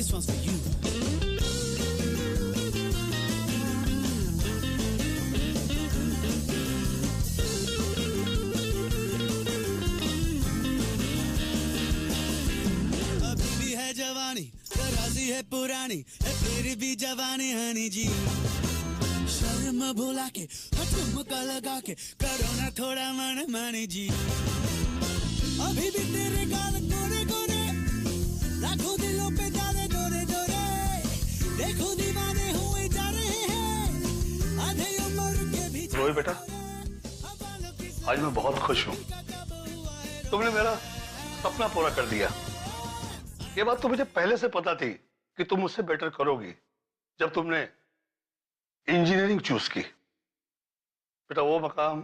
this one's for you. अभी भी है जवानी, तराजी है पुरानी, है फिर भी जवानी हनी जी। शर्म भुला के, ठुमका लगा के, करो ना थोड़ा मन मानी जी। अभी भी तेरे गाल गोरे गोरे, लाखों दिलों पे डाले गोरे गोरे। देखो दीवाने हुए जा रहे हैं, आधे उम्र के भी। रोहित बेटा, आज मैं बहुत खुश हूँ। तुमने मेरा सपना पूरा कर दिया। ये बात तो मुझे पहले से पता थी कि तुम मुझसे बेटर करोगी जब तुमने इंजीनियरिंग चूज की। बेटा, वो मकाम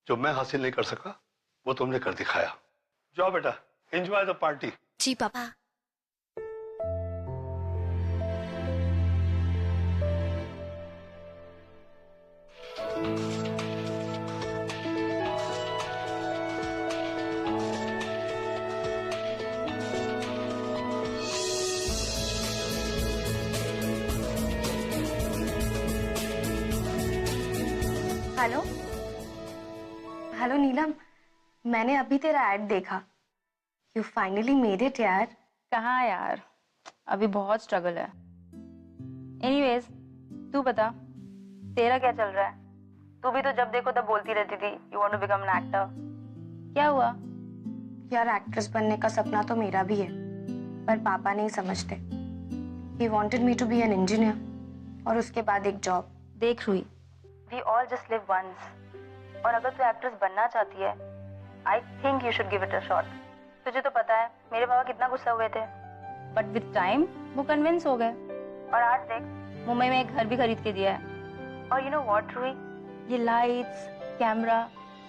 जो मैं हासिल नहीं कर सका वो तुमने कर दिखाया। जाओ बेटा, एंजॉय द पार्टी। जी पापा। हेलो हेलो नीलम, मैंने अभी तेरा ऐड देखा। यू फाइनली मेड इट यार। कहाँ यार, अभी बहुत स्ट्रगल है। एनीवेज, तू बता, तेरा क्या चल रहा है? तू भी तो जब देखो तब बोलती रहती थी you want to become an actor. क्या हुआ? यार, एक्ट्रेस बनने का सपना तो मेरा भी है, पर पापा नहीं समझते। He wanted me to be an engineer और उसके बाद एक जॉब। देख Ruhi, we all just live once, और अगर तू एक्ट्रेस बनना चाहती है, I think you should give it a shot. तुझे तो पता है मेरे पापा कितना गुस्सा हुए थे, बट विद टाइम वो कन्विंस हो गए, और आज देख मुंबई में एक घर भी खरीद के दिया है। और यू नो व्हाट रुई, ये लाइट्स, कैमरा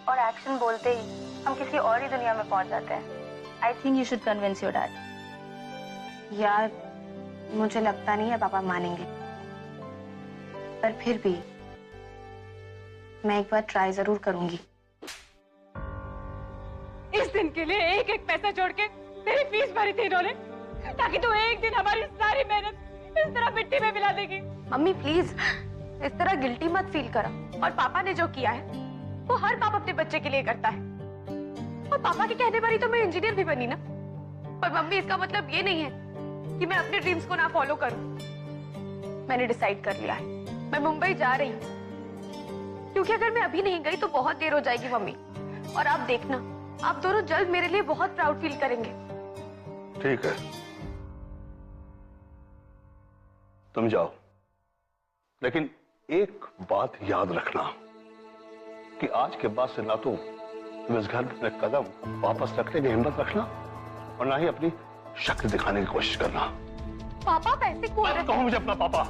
और एक्शन बोलते ही हम किसी और ही दुनिया में पहुंच जाते हैं। आई think you should convince your dad. यार, मुझे लगता नहीं है पापा मानेंगे, पर फिर भी मैं एक बार ट्राई जरूर करूंगी। इस दिन के लिए एक एक पैसा जोड़ के तेरी फीस भरी थी इन्होंने, ताकि तू एक दिन हमारी सारी मेहनत इस तरह मिट्टी में मिला देगी। मम्मी प्लीज, इस तरह गिल्टी मत फील करो। और पापा ने जो किया है वो हर बाप अपने बच्चे के लिए करता है, और पापा के कहने पर ही तो मैं इंजीनियर भी बनी ना। पर मम्मी, इसका मतलब ये नहीं है कि मैं अपने ड्रीम्स को ना फॉलो करूं। मैंने डिसाइड कर लिया है, मैं मुंबई जा रही हूँ, क्योंकि अगर मैं अभी नहीं गई तो बहुत देर हो जाएगी मम्मी। और आप देखना, आप दोनों जल्द मेरे लिए बहुत प्राउड फील करेंगे। ठीक है, तुम जाओ, लेकिन एक बात याद रखना कि आज के बाद से ना तो तुम इस घर में अपने कदम वापस रखने की हिम्मत रखना, और ना ही अपनी शक्ल दिखाने की कोशिश करना। पापा पैसे कौन कहो मुझे अपना पापा,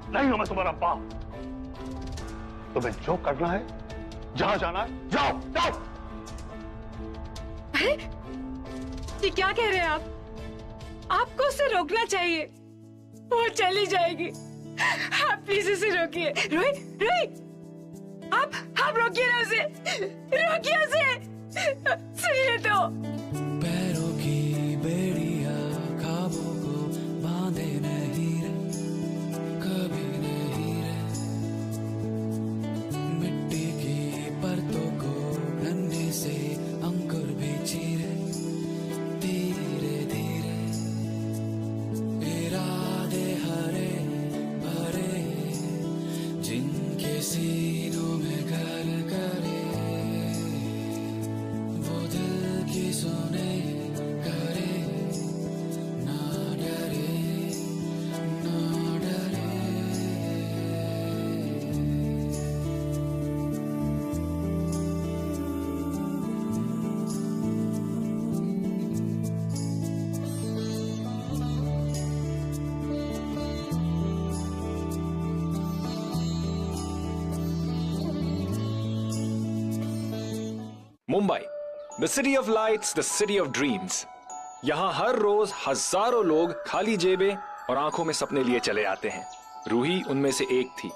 नहीं हूं मैं तुम्हारा बाप। तुम्हें जो करना है, जहां जाना है, जाओ जाओ। ये क्या कह रहे हैं आप? आपको उसे रोकना चाहिए, वो चली जाएगी। आप प्लीज इसे रोकिए। रोहित, रोहित, आप रोकिए ना उसे, रोकिए उसे। सुनिए तो। पैरों की बेड़िया ख्वाबों को बांधे नहीं रे, कभी नहीं रे। मिट्टी की परतों को डंडे से अंकुर भी चीरे, धीरे धीरे। इरादे हरे भरे जिनके सीनों में घर करे, वो दिल की सुने करे, ना डरे ना डरे। Mumbai, the city of lights, the city of dreams. यहाँ हर रोज हजारों लोग खाली जेबें और आंखों में सपने लिए चले आते हैं। रूही उनमें से एक थी।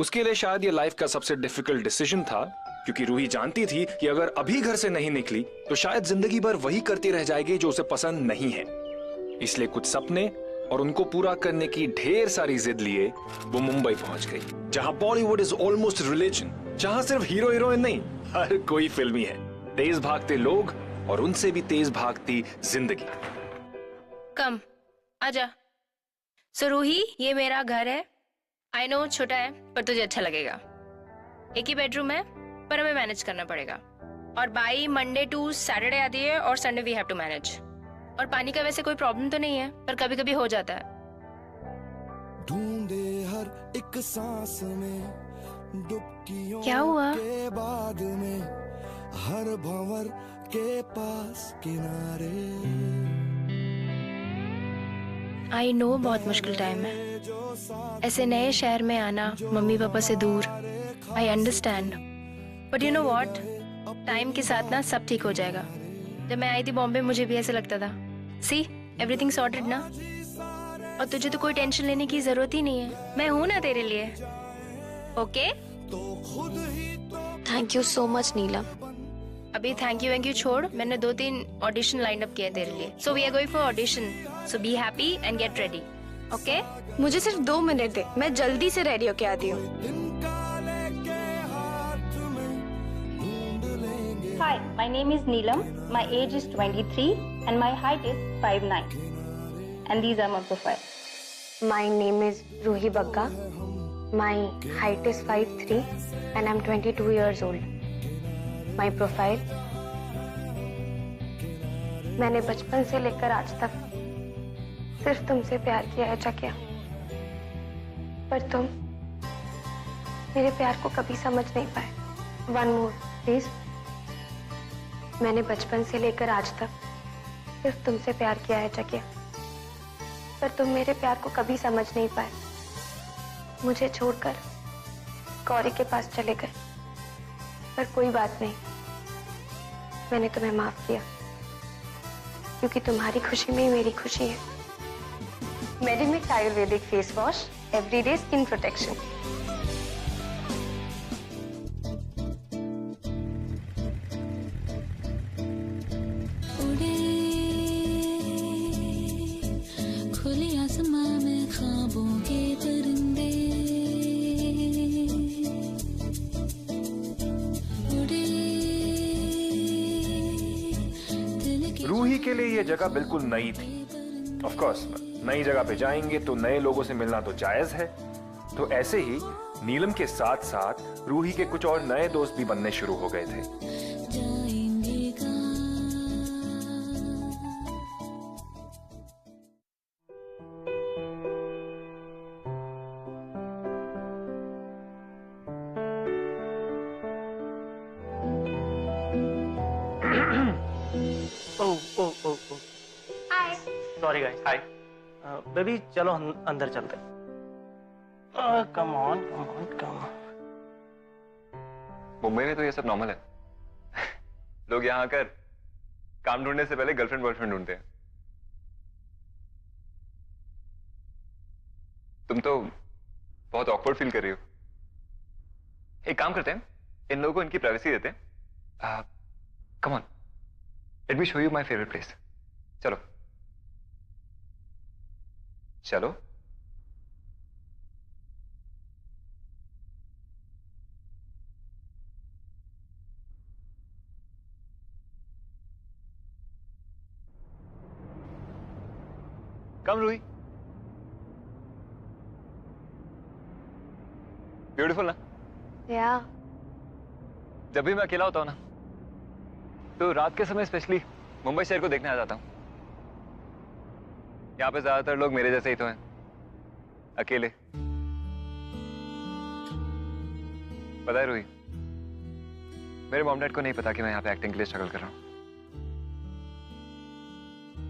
उसके लिए शायद ये लाइफ का सबसे डिफिकल्ट डिसीजन था, क्योंकि रूही जानती थी कि अगर अभी घर से नहीं निकली तो शायद जिंदगी भर वही करती रह जाएगी जो उसे पसंद नहीं है। इसलिए कुछ सपने और उनको पूरा करने की ढेर सारी जिद लिए वो मुंबई पहुंच गई, जहां बॉलीवुड इज ऑलमोस्ट रिलीजन, जहां सिर्फ हीरो हीरोइन नहीं, हर कोई फिल्मी है। तेज भागते लोग और उनसे भी तेज भागती जिंदगी। कम आजा। सो रूही, ये मेरा घर है। आई नो छोटा है पर तुझे अच्छा लगेगा। एक ही बेडरूम है पर हमें मैनेज करना पड़ेगा। और बाई मंडे टू सैटरडे आती है और Sunday we have to manage. और पानी का वैसे कोई प्रॉब्लम तो नहीं है पर कभी कभी हो जाता है। ढूंढे हर एक सांस में डुबकियों क्या हुआ? के बाद में हर भंवर के पास किनारे। आई नो बहुत मुश्किल टाइम है, ऐसे नए शहर में आना, मम्मी पापा से दूर। I understand, but you know what, time के साथ ना सब ठीक हो जाएगा। जब मैं आई थी बॉम्बे मुझे भी ऐसे लगता था। सी एवरीथिंग सॉर्टेड ना, और तुझे तो कोई टेंशन लेने की जरूरत ही नहीं है। मैं हूं ना तेरे लिए। Okay? Thank you so much Neelam. अभी थैंक यू छोड़, मैंने 2-3 ऑडिशन लाइन अप किए तेरे लिए। So we are going for audition, so be happy and get ready. Okay? मुझे सिर्फ 2 मिनट दे, मैं जल्दी से रेडी होके आती हूँ। Hi, my name is Neelam. My age is 23 and my height is 5'9". And these are my profile. My name is Ruhi Bagga. My height is 5'3" and I'm 22 years old. My profile. मैंने बचपन से लेकर आज तक सिर्फ तुमसे प्यार किया है चकिया, पर तुम मेरे प्यार को कभी समझ नहीं पाए। One more, please. मैंने बचपन से लेकर आज तक सिर्फ तुमसे प्यार किया है चकिया, पर तुम मेरे प्यार को कभी समझ नहीं पाए। मुझे छोड़कर गौरी के पास चले गए, पर कोई बात नहीं, मैंने तुम्हें माफ किया, क्योंकि तुम्हारी खुशी में ही मेरी खुशी है। Medimix Ayurvedic face wash, everyday skin protection. खुले आसमां में ख्वाबों के परिंदे उड़े। रूही के लिए यह जगह बिल्कुल नई थी। ऑफ कोर्स नई जगह पे जाएंगे तो नए लोगों से मिलना तो जायज है। तो ऐसे ही नीलम के साथ साथ रूही के कुछ और नए दोस्त भी बनने शुरू हो गए थे। जाएंगे कहाँ? Hi. Sorry guys. Hi baby, चलो अंदर चलते। Come on come on come. Mumbai में तो ये सब नॉर्मल है। लोग यहाँ आकर काम ढूंढने से पहले गर्लफ्रेंड बॉयफ्रेंड ढूंढते हैं। तुम तो बहुत ऑकवर्ड फील कर रही हो। एक काम करते हैं, इन लोगों को इनकी प्राइवेसी देते हैं। Come on, let me show you my favourite place. चलो चलो। कम रूही। ब्यूटीफुल ना? या जब भी मैं अकेला होता हूँ ना, तो रात के समय स्पेशली मुंबई शहर को देखने आ जाता हूँ। यहाँ पे ज्यादातर लोग मेरे जैसे ही तो हैं, अकेले। पता है रूही, मेरे मॉम डैड को नहीं पता कि मैं यहाँ पे एक्टिंग के लिए स्ट्रगल कर रहा हूँ।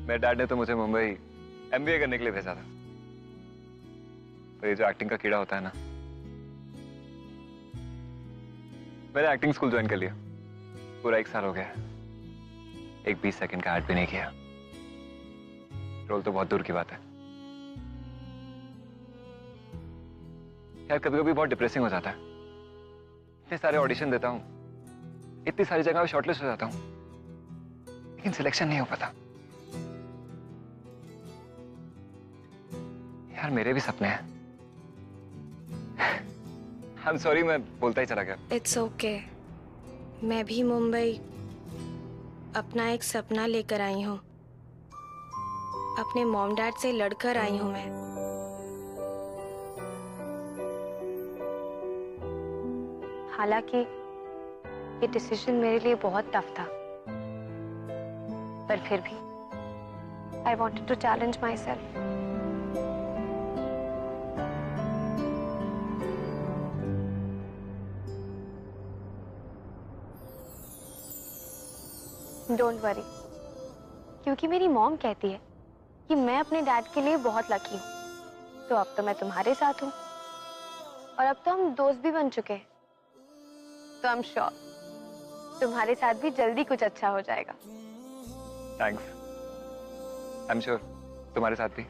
मेरे डैड ने तो मुझे मुंबई MBA करने के लिए भेजा था, पर ये जो एक्टिंग का कीड़ा होता है ना, मैंने एक्टिंग स्कूल ज्वाइन कर लिया। पूरा 1 साल हो गया, एक 20 सेकंड का ऐड भी नहीं किया। रोल तो बहुत दूर की बात है। यार कभी कभी बहुत डिप्रेसिंग हो जाता है। इतने सारे ऑडिशन देता हूं, इतनी सारी जगह पे शॉर्टलिस्ट हो जाता हूं, लेकिन सिलेक्शन नहीं हो पाता। यार मेरे भी सपने हैं। I'm sorry, मैं बोलता ही चला गया। It's okay. मैं भी मुंबई अपना एक सपना लेकर आई हूँ। अपने मॉम डैड से लड़कर आई हूँ मैं। हालांकि ये डिसीजन मेरे लिए बहुत टफ था, पर फिर भी I wanted to challenge myself. Don't worry, क्योंकि मेरी मॉम कहती है कि मैं अपने डैड के लिए बहुत लकी हूँ। तो अब तो मैं तुम्हारे साथ हूँ और अब तो हम दोस्त भी बन चुके हैं। तो आई एम श्योर तुम्हारे साथ भी जल्दी कुछ अच्छा हो जाएगा। थैंक्स। आई एम श्योर तुम्हारे साथ भी।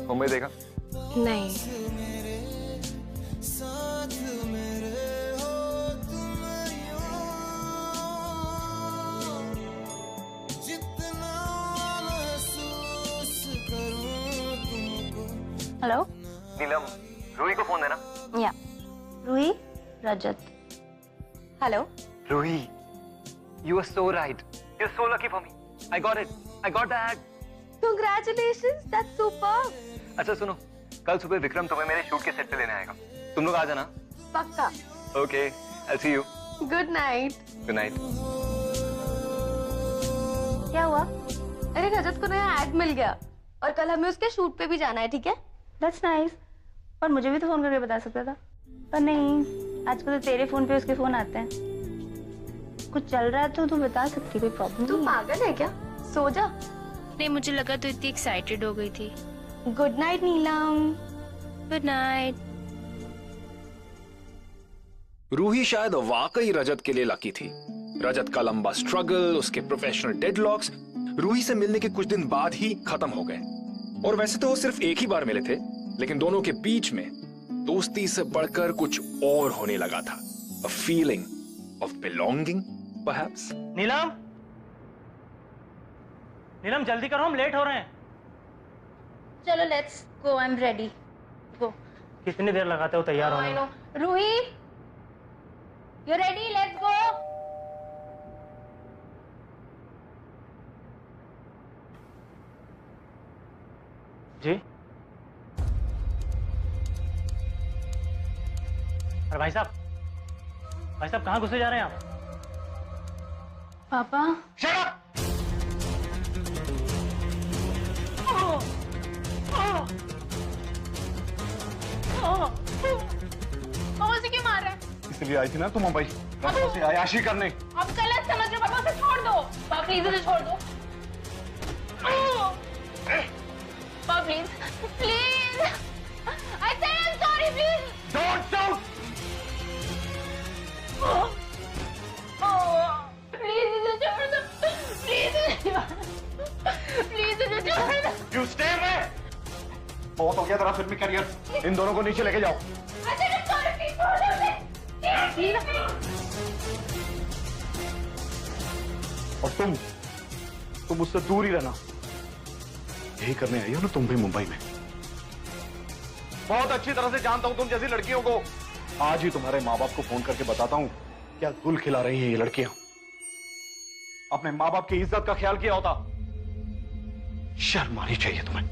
मुंबई देखा? नहीं। हेलो नीलम, रूही को फोन देना। या Roohi, Rajat. Hello Roohi, you are so right. You're so lucky for me. I got it. I got that. Congratulations, that's superb. अच्छा सुनो, कल सुबह विक्रम तुम्हें मेरे शूट के सेट पे लेने आएगा। तुम लोग आ जाना। पक्का। Okay, I'll see you. Good night. Good night. क्या हुआ? अरे रजत को नया एड मिल गया और कल हमें उसके शूट पे भी जाना है, ठीक है? That's nice. पर मुझे भी तो फोन करके बता सकता था। पर नहीं, आजकल तो तेरे फोन पे उसके फोन आते हैं। कुछ चल रहा है तो तू बता सकती, कोई प्रॉब्लम? तू पागल है क्या? सो जा। नहीं, मुझे लगा तो इतनी एक्साइटेड हो गई थी। Good night Neelam. Good night. Roohi शायद वाकई रजत के लिए लकी थी। रजत का लंबा स्ट्रगल, उसके प्रोफेशनल डेडलॉक्स रूही से मिलने के कुछ दिन बाद ही खत्म हो गए। और वैसे तो वो सिर्फ एक ही बार मिले थे, लेकिन दोनों के बीच में दोस्ती से बढ़कर कुछ और होने लगा था। A feeling of belonging, perhaps? नीलम, नीलम जल्दी करो, हम लेट हो रहे हैं। चलो let's go, I am ready. Go. कितनी देर लगाते हो तैयार होने में? Roohi, you ready? Let's go. जी? अरे भाई साहब कहाँ घुसे जा रहे हैं आप? पापा। Shut up! उसे क्यों मार रहा है? इसलिए आई थी ना तुम मुंबई, से आयाशी करने। अब गलत समझ रहे हो, पापा उसे छोड़ दो। पापा प्लीज उसे छोड़ दो। पापा please, please. I said I'm sorry, please. Don't shout! Please उसे छोड़ दो। प्लीज उसे छोड़ दो। You stay there! बहुत हो गया तेरा फिल्मी करियर। इन दोनों को नीचे लेके जाओ। I said I'm sorry, please छोड़ दो उसे। और तुम उससे दूर ही रहना। यही करने आई हो ना तुम भी मुंबई में। बहुत अच्छी तरह से जानता हूं तुम जैसी लड़कियों को। आज ही तुम्हारे माँ बाप को फोन करके बताता हूं क्या गुल खिला रही हैं ये लड़कियां। अपने माँ बाप की इज्जत का ख्याल किया होता। शर्म आनी चाहिए तुम्हें।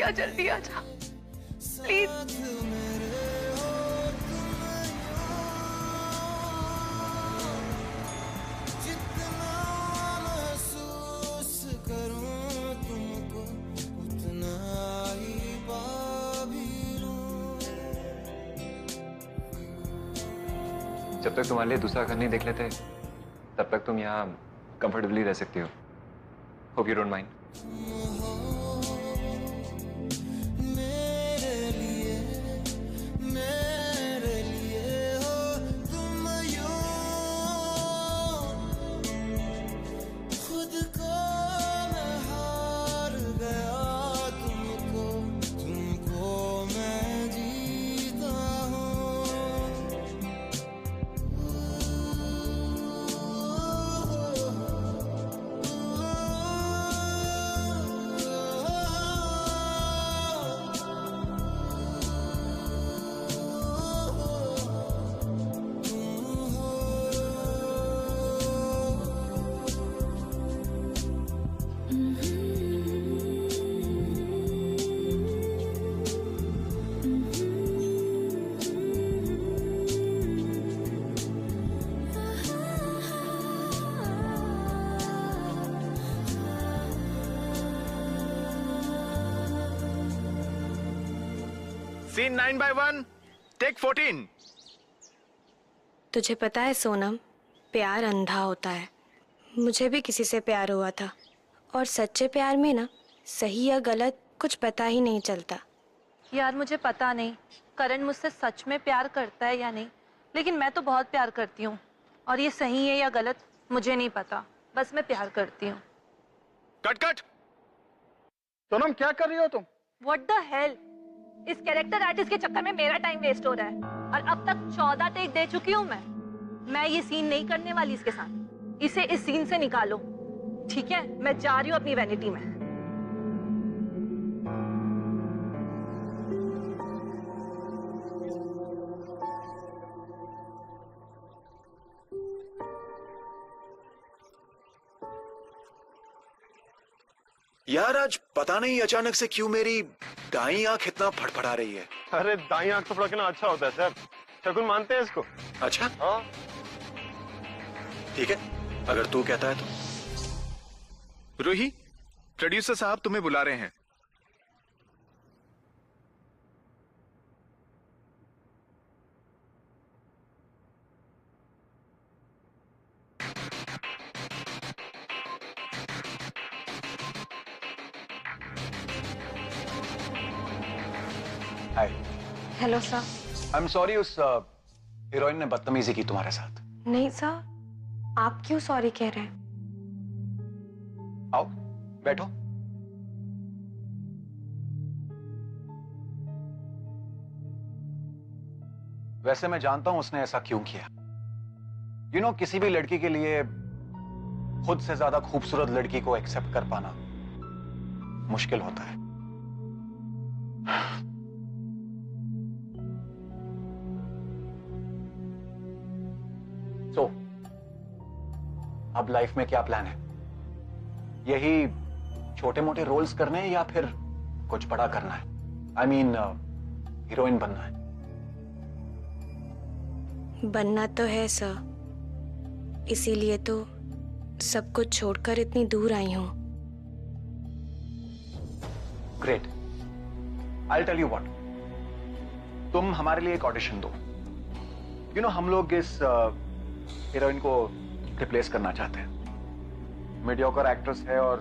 किया, जल्दी आ जा प्लीज। जब तक तुम्हारे लिए दूसरा घर नहीं देख लेते तब तक तुम यहाँ कंफर्टेबली रह सकती हो। Hope you don't mind. Scene 9/1 take 14। तुझे पता है सोनम, प्यार अंधा होता है। मुझे भी किसी से प्यार हुआ था और सच्चे प्यार में ना सही या गलत कुछ पता ही नहीं चलता। यार मुझे पता नहीं करण मुझसे सच में प्यार करता है या नहीं, लेकिन मैं तो बहुत प्यार करती हूँ और ये सही है या गलत मुझे नहीं पता, बस मैं प्यार करती हूँ। Cut cut. सोनम क्या कर रही हो तुम? What the hell? इस कैरेक्टर आर्टिस्ट के चक्कर में मेरा टाइम वेस्ट हो रहा है और अब तक 14 टेक दे चुकी हूँ मैं ये सीन नहीं करने वाली इसके साथ। इसे इस सीन से निकालो, ठीक है? मैं जा रही हूँ अपनी वैनिटी में। यार आज पता नहीं अचानक से क्यों मेरी दाईं आंख इतना फड़फड़ा रही है। अरे दाईं आंख तो फड़कना अच्छा होता है सर, शगुन मानते हैं इसको। अच्छा हाँ ठीक है, अगर तू कहता है तो। रूही, प्रोड्यूसर साहब तुम्हें बुला रहे हैं। Hi. Hello sir. I am sorry, उस हीरोइन ने बदतमीजी की तुम्हारे साथ। नहीं सर, आप क्यों सॉरी कह रहे हैं? आओ बैठो। वैसे मैं जानता हूं उसने ऐसा क्यों किया। यू नो, किसी भी लड़की के लिए खुद से ज्यादा खूबसूरत लड़की को एक्सेप्ट कर पाना मुश्किल होता है। अब लाइफ में क्या प्लान है? यही छोटे मोटे रोल्स करने हैं या फिर कुछ बड़ा करना है? आई मीन हीरोइन बनना है। बनना तो है सर, इसीलिए तो सब कुछ छोड़कर इतनी दूर आई हूं। Great, I tell you what, तुम हमारे लिए एक ऑडिशन दो। यू नो, हम लोग इस हीरोइन को रिप्लेस करना चाहते हैं। मीडियोकर एक्ट्रेस है और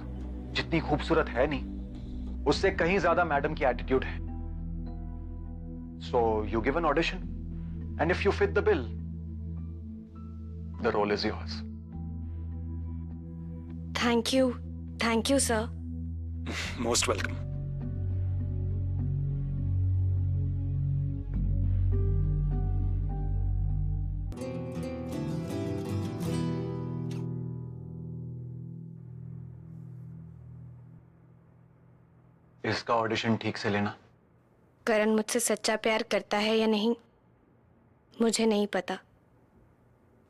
जितनी खूबसूरत है नहीं, उससे कहीं ज्यादा मैडम की एटीट्यूड है। So you give an audition and if you fit the bill, the role is yours. Thank you sir. Most welcome. इसका ऑडिशन ठीक से लेना। करण मुझसे सच्चा प्यार करता है या नहीं मुझे नहीं पता,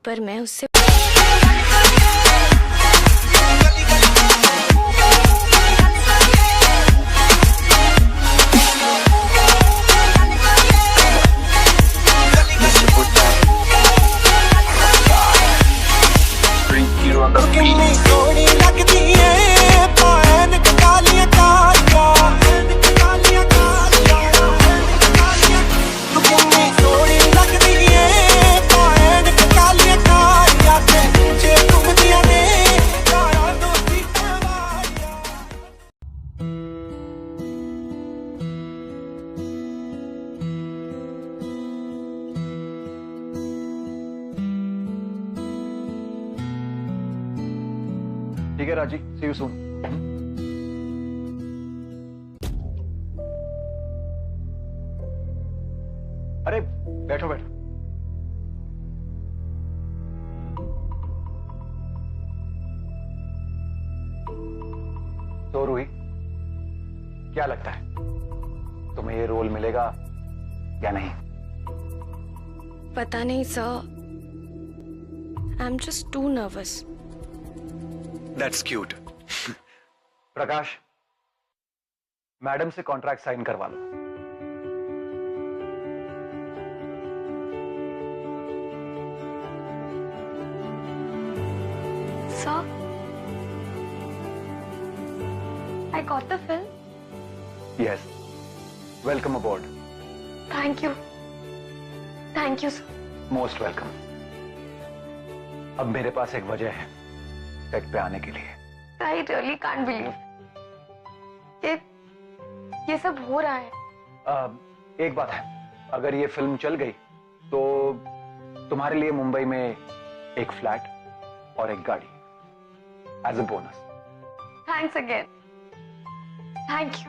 पर मैं उससे ठीक है राजी, सी यू सून। अरे बैठो बैठो। तो रूही, क्या लगता है तुम्हें ये रोल मिलेगा या नहीं? पता नहीं sir, I am just too nervous. That's cute. Prakash, madam से कॉन्ट्रैक्ट साइन करवा लो। Sir, I got the film. Yes. Welcome aboard. Thank you. Thank you, sir. Most welcome. अब मेरे पास एक वजह है सेट पे आने के लिए। I really can't believe ये सब हो रहा है। एक बात है, अगर ये फिल्म चल गई तो तुम्हारे लिए मुंबई में एक फ्लैट और एक गाड़ी as a bonus. Thanks again. Thank you.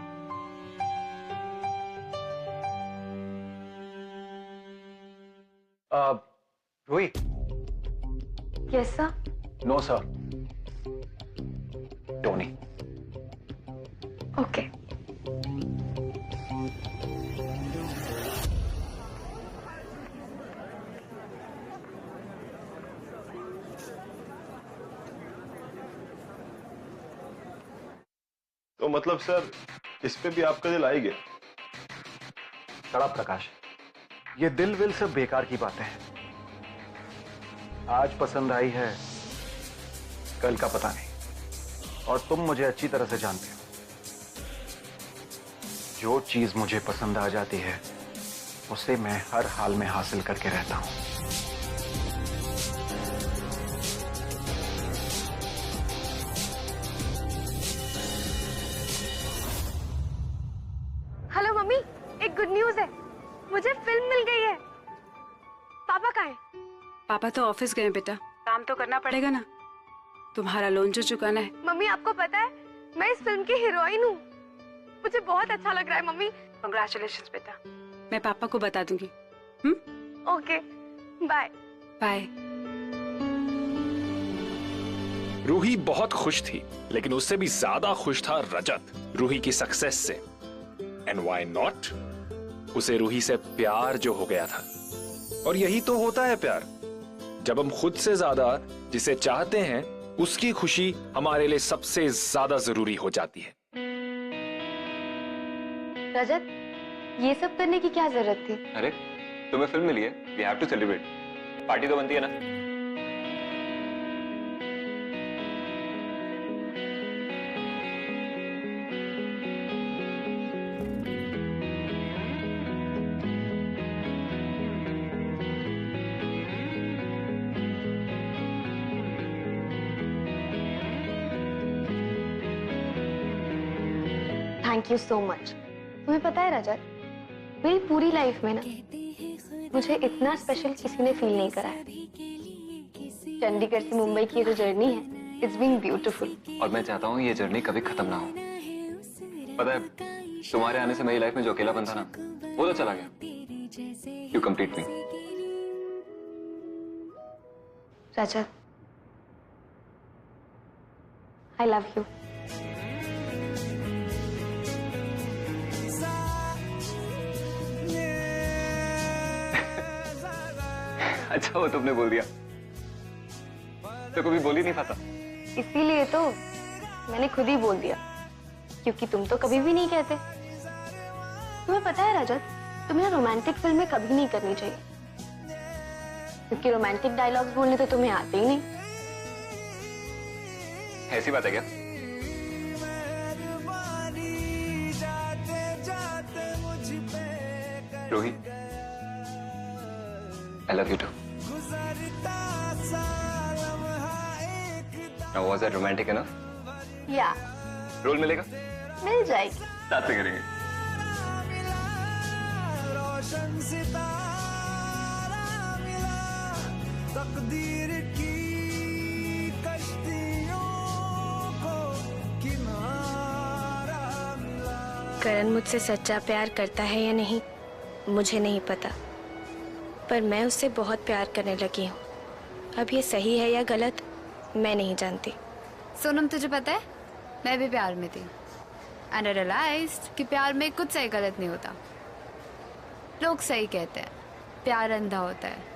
Ruhi. Yes, sir. No sir, Tony. Okay. तो मतलब सर, इस पे भी आपका दिल आई गया? शट अप प्रकाश, ये दिल विल सब बेकार की बातें हैं। आज पसंद आई है, कल का पता नहीं। और तुम मुझे अच्छी तरह से जानते हो, जो चीज मुझे पसंद आ जाती है उसे मैं हर हाल में हासिल करके रहता हूं। हेलो मम्मी, एक गुड न्यूज है, मुझे फिल्म मिल गई है। पापा कहाँ हैं? पापा तो ऑफिस गए बेटा, काम तो करना पड़ेगा ना, तुम्हारा लोन जो चुकाना है। मम्मी आपको पता है, मैं इस फिल्म की हीरोइन हूँ। मुझे बहुत अच्छा लग रहा है मम्मी। कांग्रेचुलेशंस बेटा, मैं पापा को बता दूंगी। Okay, bye bye. रूही बहुत खुश थी, लेकिन उससे भी ज्यादा खुश था रजत रूही की सक्सेस से। एंड व्हाई नॉट, उसे रूही से प्यार जो हो गया था। और यही तो होता है प्यार, जब हम खुद से ज्यादा जिसे चाहते हैं उसकी खुशी हमारे लिए सबसे ज्यादा जरूरी हो जाती है। रजत, ये सब करने की क्या जरूरत थी? अरे तुम्हें फिल्म मिली है, we have to celebrate. Party तो बनती है ना। Thank you so much. तुम्हें पता है रजत, मेरी पूरी लाइफ में ना मुझे इतना स्पेशल किसी ने फील नहीं करा है। चंडीगढ़ से मुंबई की ये जो जर्नी है, इट्स बीन ब्यूटीफुल। और मैं चाहता हूँ ये जर्नी कभी खत्म ना हो। पता है, तुम्हारे आने से मेरी लाइफ में जो अकेलापन था ना, वो तो चला गया। You complete me. Rajat, I love you. अच्छा वो तुमने बोल दिया, तो कभी बोल ही नहीं पाता। इसीलिए तो मैंने खुद ही बोल दिया, क्योंकि तुम तो कभी भी नहीं कहते। तुम्हें पता है रजत, तुम्हें रोमांटिक फिल्में कभी नहीं करनी चाहिए, क्योंकि रोमांटिक डायलॉग्स बोलने तो तुम्हें आते ही नहीं। ऐसी बात है क्या? Ruhi, I love you too. Now was that romantic enough? या रोल मिलेगा? मिल जाएगी, साथ में करेंगे। रोशन सितारा मिला, तकदीर की कश्तियों करण मुझसे सच्चा प्यार करता है या नहीं मुझे नहीं पता, पर मैं उससे बहुत प्यार करने लगी हूँ। अब ये सही है या गलत मैं नहीं जानती। सोनम, तुझे पता है मैं भी प्यार में थी एंड आई रियलाइज्ड कि प्यार में कुछ सही गलत नहीं होता। लोग सही कहते हैं प्यार अंधा होता है।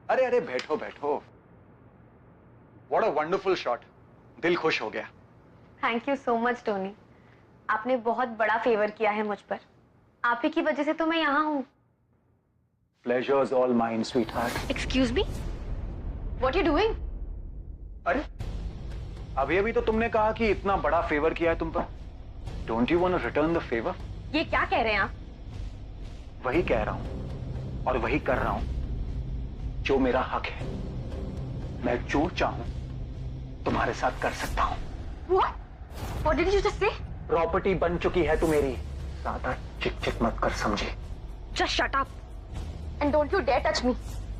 अरे अरे बैठो बैठो। व्हाट अ वंडरफुल शॉट, दिल खुश हो गया। Thank you so much Tony, आपने बहुत बड़ा फेवर किया है मुझ पर। आप ही की वजह से तो मैं यहाँ हूँ। Pleasure's all mine, sweetheart. Excuse me? What you doing? अरे अभी तो तुमने कहा कि इतना बड़ा फेवर किया है तुम पर। Don't you want to return the favor? ये क्या कह रहे हैं आप? वही कह रहा हूं और वही कर रहा हूं जो मेरा हक है। मैं जो चाहूं तुम्हारे साथ कर सकता हूं। What? What did you just say? Property बन चुकी है तू मेरी, ज्यादा चिक चिक मत कर समझे। Just shut up and don't you dare touch me.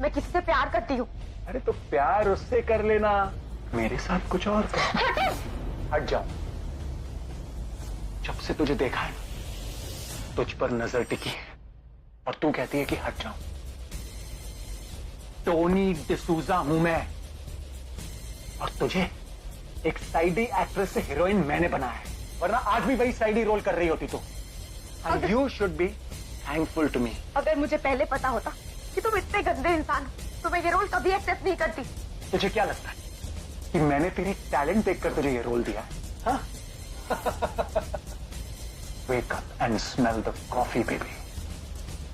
मैं किसी से प्यार करती हूँ। अरे तो प्यार उससे कर लेना, मेरे साथ कुछ और कर। हट जाओ। जब से तुझे देखा है तुझ पर नजर टिकी है और तू कहती है कि हट जाओ। टोनी डिसूजा हूं मैं और तुझे एक साइडी एक्ट्रेस से हीरोइन मैंने बनाया है, वरना आज भी वही साइडी रोल कर रही होती तू। And you should be thankful to me. अगर मुझे पहले पता होता कि तुम इतने गंदे इंसान हो तो मैं ये रोल कभी एक्सेप्ट नहीं करती। तुझे क्या लगता है कि मैंने तेरी टैलेंट देखकर तुझे ये रोल दिया है? हाँ? Wake up and smell the coffee, baby.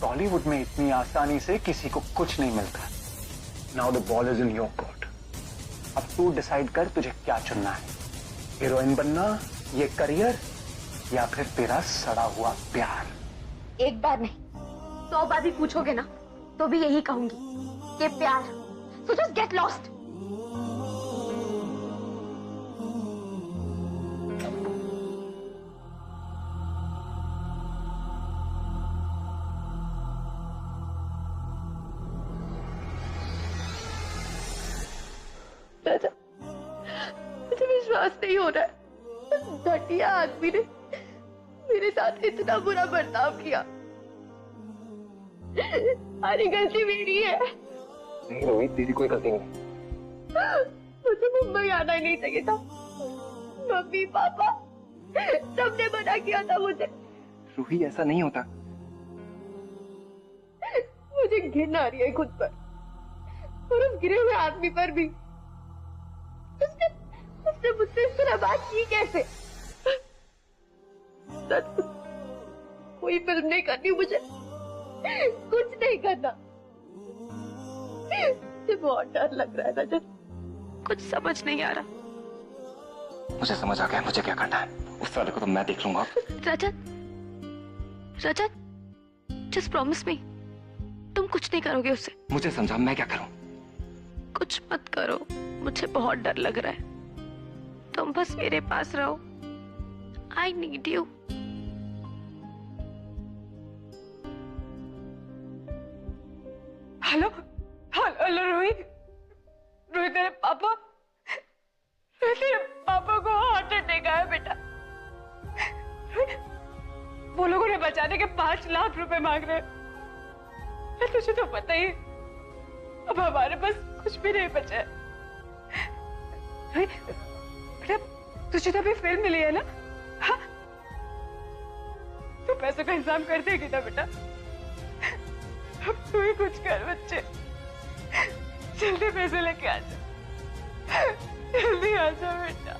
Bollywood में इतनी आसानी से किसी को कुछ नहीं मिलता। Now the ball is in your court. अब तू डिसाइड कर तुझे क्या चुनना है, हीरोइन बनना, ये करियर, या फिर तेरा सड़ा हुआ प्यार। एक बार नहीं 100 बार भी पूछोगे ना तो भी यही कहूंगी कि प्यार। So just get lost. राजा, मुझे विश्वास नहीं हो रहा है, घटिया आदमी ने मेरे साथ इतना बुरा बर्ताव किया। सारी गलती मेरी है। नहीं रोहित, दीदी कोई गलती नहीं। मुझे मुंबई आना ही नहीं चाहिए था। मम्मी पापा सबने मना किया था मुझे। रूही, ऐसा नहीं होता। मुझे घिन आ रही है खुद पर और उस गिरे हुए आदमी पर भी। उसने मुझसे इस तरह बात की कैसे? कोई फिल्म नहीं करनी मुझे, कुछ नहीं करना। मुझे बहुत डर लग रहा है रजत, कुछ समझ नहीं आ रहा। मुझे समझ आ गया मुझे क्या करना है। उस वाले को तो मैं देख लूंगा। रजत, रजत, जस्ट प्रॉमिस मी, तुम कुछ नहीं करोगे उससे। मुझे समझा, मैं क्या करूं? कुछ मत करो, मुझे बहुत डर लग रहा है। तुम बस मेरे पास रहो। I need you. Hello hello Rohit, Rohit तेरे पापा को हार्ट अटैक आया बेटा। वो लोगों ने बचाने के 5 लाख रुपए मांग रहे हैं। तुझे तो पता ही, अब हमारे पास कुछ भी नहीं बचा है। बेटा तुझे तो अभी फिल्म मिली है ना? हाँ? तू पैसों का इंतजाम कर देगी ना बेटा? अब तू ही कुछ कर बच्चे, जल्दी पैसे लेके आ जा, जल्दी आ जा बेटा।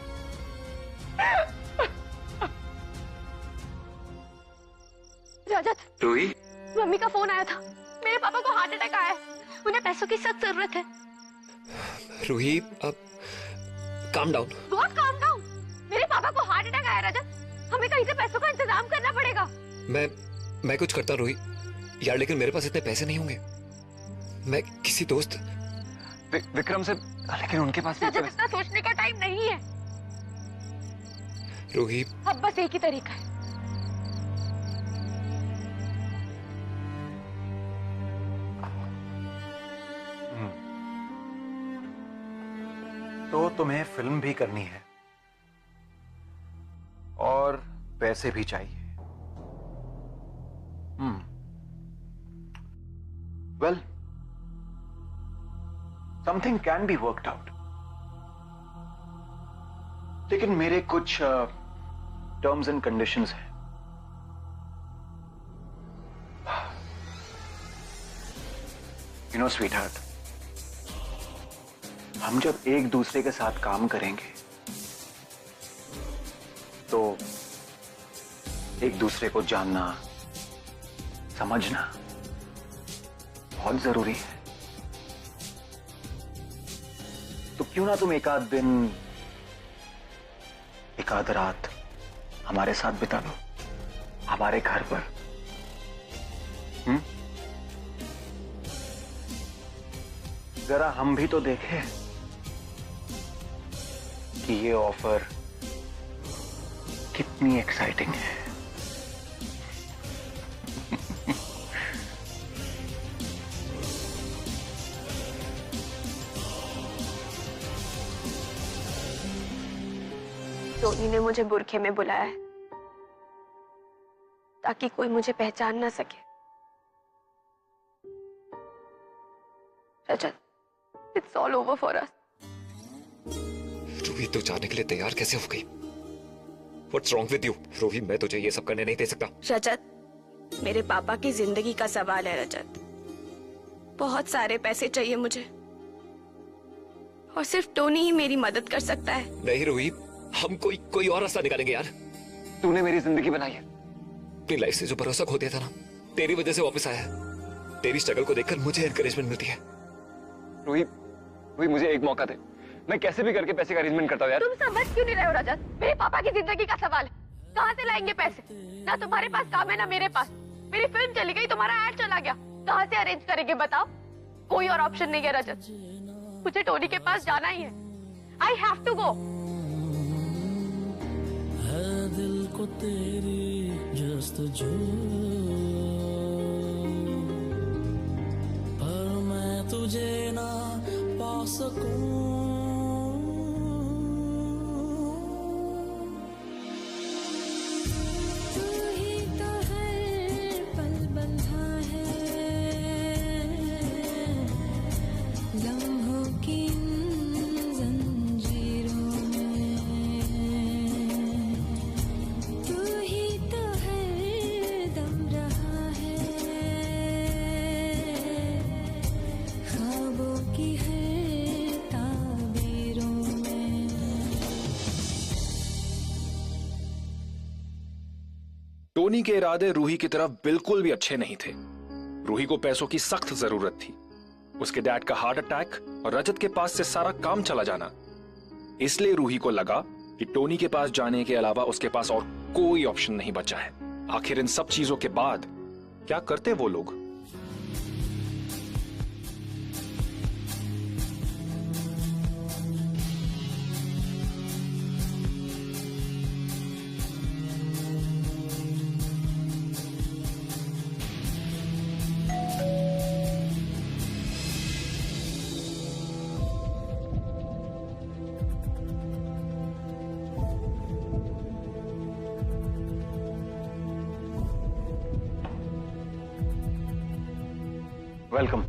रजत, रूही, मम्मी का फोन आया था। मेरे पापा को हार्ट अटैक आया है, उन्हें पैसों की सख्त जरूरत है। रूही, अब काम डाउन। बहुत काम डाउन। मेरे पापा को हार्ट अटैक आया रजत, हमें कहीं से पैसों का इंतजाम करना पड़ेगा। मैं कुछ करता रूही यार, लेकिन मेरे पास इतने पैसे नहीं होंगे। मैं किसी दोस्त विक्रम से, लेकिन उनके पास भी रजत, इतना सोचने का टाइम नहीं है रूही। अब बस एक ही तरीका है, तो तुम्हें फिल्म भी करनी है और पैसे भी चाहिए। Well, something can be worked out, लेकिन मेरे कुछ टर्म्स एंड कंडीशंस हैं। यू नो स्वीटहार्ट, हम जब एक दूसरे के साथ काम करेंगे तो एक दूसरे को जानना, समझना बहुत जरूरी है। तो क्यों ना तुम एक आध दिन, एक आध रात हमारे साथ बिता लो, हमारे घर पर। जरा हम भी तो देखें कि ये ऑफर कितनी एक्साइटिंग है। टोनी ने मुझे बुरखे में बुलाया है ताकि कोई मुझे पहचान ना सके। Rajat, it's all over for us. Roohi, तू जाने के लिए तैयार कैसे हो गई? What's wrong with you? Ruhi, मैं तुझे ये सब करने नहीं दे सकता। रजत, मेरे पापा की जिंदगी का सवाल है रजत। बहुत सारे पैसे चाहिए मुझे और सिर्फ टोनी ही मेरी मदद कर सकता है। नहीं रूही, हम कोई और रास्ता निकालेंगे यार। तूने मेरी जिंदगी बनाई है। अपनी लाइफ से जो भरोसा खो दिया था ना, तेरी वजह से वापस आया है। तेरी स्ट्रगल को देखकर मुझे एनकरेजमेंट मिलती है। रूही, मुझे एक मौका दे, मैं कैसे भी करके पैसे का अरेंजमेंट करता हूँ यार। तुम समझ क्यों नहीं रहे हो रजत? मेरे पापा की जिंदगी का सवाल है। कहाँ से लाएंगे पैसे? ना तुम्हारे पास काम है ना मेरे पास। मेरी फिल्म चली गई, तुम्हारा ऐड चला गया, कहाँ से अरेंज करेंगे बताओ? कोई और ऑप्शन नहीं है रजत, मुझे टोनी के पास जाना ही है। I have to go. है दिल को तेरी जस्तजू, पर मैं तुझे ना पा सकूं। टोनी के इरादे रूही की तरफ बिल्कुल भी अच्छे नहीं थे। रूही को पैसों की सख्त जरूरत थी, उसके डैड का हार्ट अटैक और रजत के पास से सारा काम चला जाना। इसलिए रूही को लगा कि टोनी के पास जाने के अलावा उसके पास और कोई ऑप्शन नहीं बचा है। आखिर इन सब चीजों के बाद क्या करते वो लोग? वेलकम।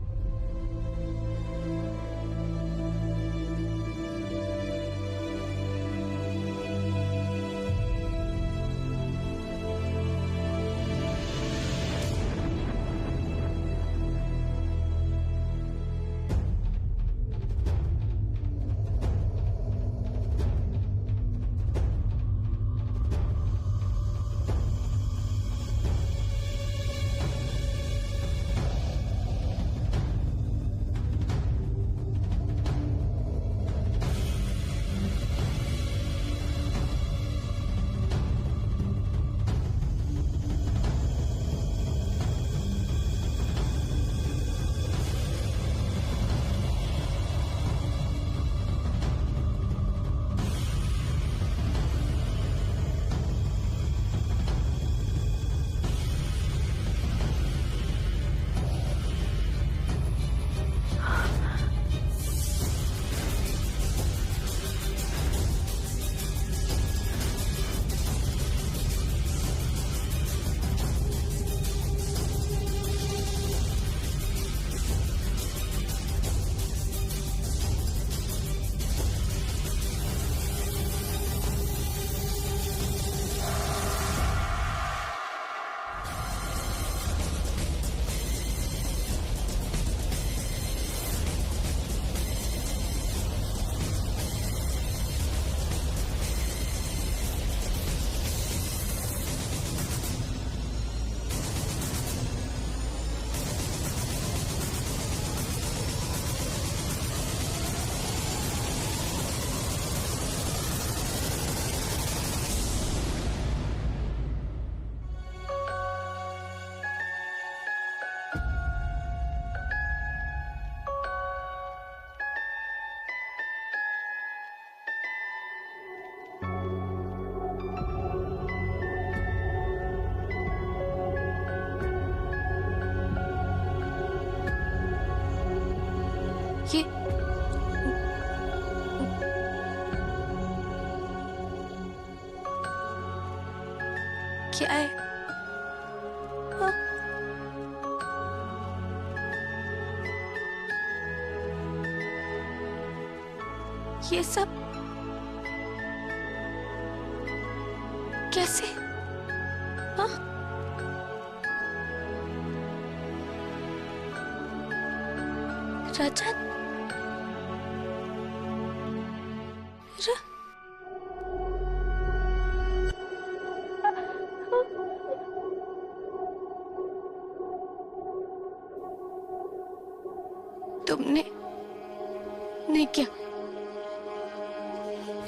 ये क्या है? हाँ? ये सब कैसे? हाँ? रजत? तुमने नहीं किया,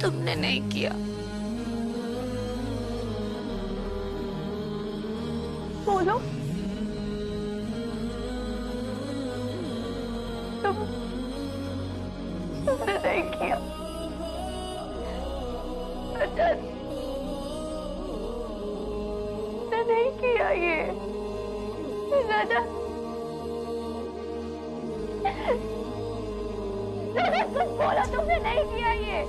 तुमने नहीं किया। बोलो, तुमने नहीं किया। रजत, तुमने नहीं किया ये। रजत, कुछ बोला, तुमने नहीं किया ये।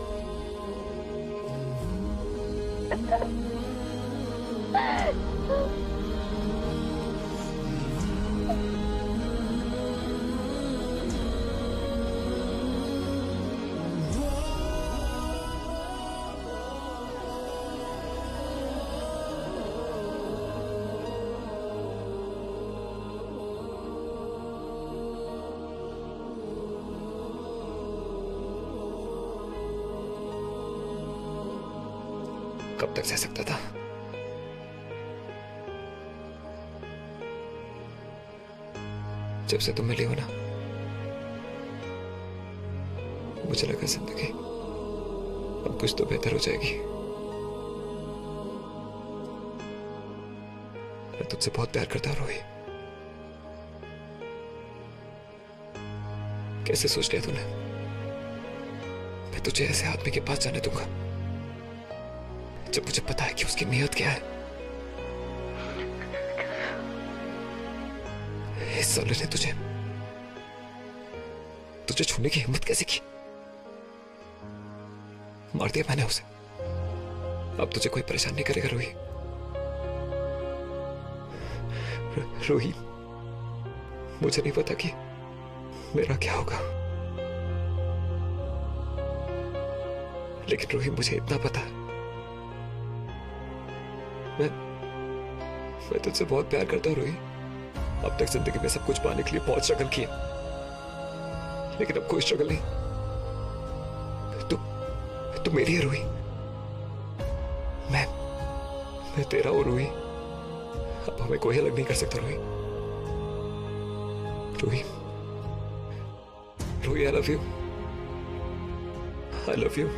कब तक सह सकता था? जब से तुम मिली हो ना, मुझे लगा जिंदगी अब कुछ तो बेहतर हो जाएगी। मैं तुझसे बहुत प्यार करता हूं रोही। कैसे सोच लिया तूने? मैं तुझे ऐसे आदमी के पास जाने दूंगा जब मुझे पता है कि उसकी नीयत क्या है। इस साले ने तुझे छूने की हिम्मत कैसे की? मार दिया मैंने उसे। अब तुझे कोई परेशान नहीं करेगा रोही। रोही, मुझे नहीं पता कि मेरा क्या होगा, लेकिन रोही मुझे इतना पता है, मैं तुझसे बहुत प्यार करता हूं रोही। अब तक जिंदगी में सब कुछ पाने के लिए बहुत स्ट्रगल किया, लेकिन अब कोई स्ट्रगल नहीं। तू मेरी है रोही। मैं तेरा हूं रोही। अब हमें कोई अलग नहीं कर सकता रोही। रोही, आई लव यू।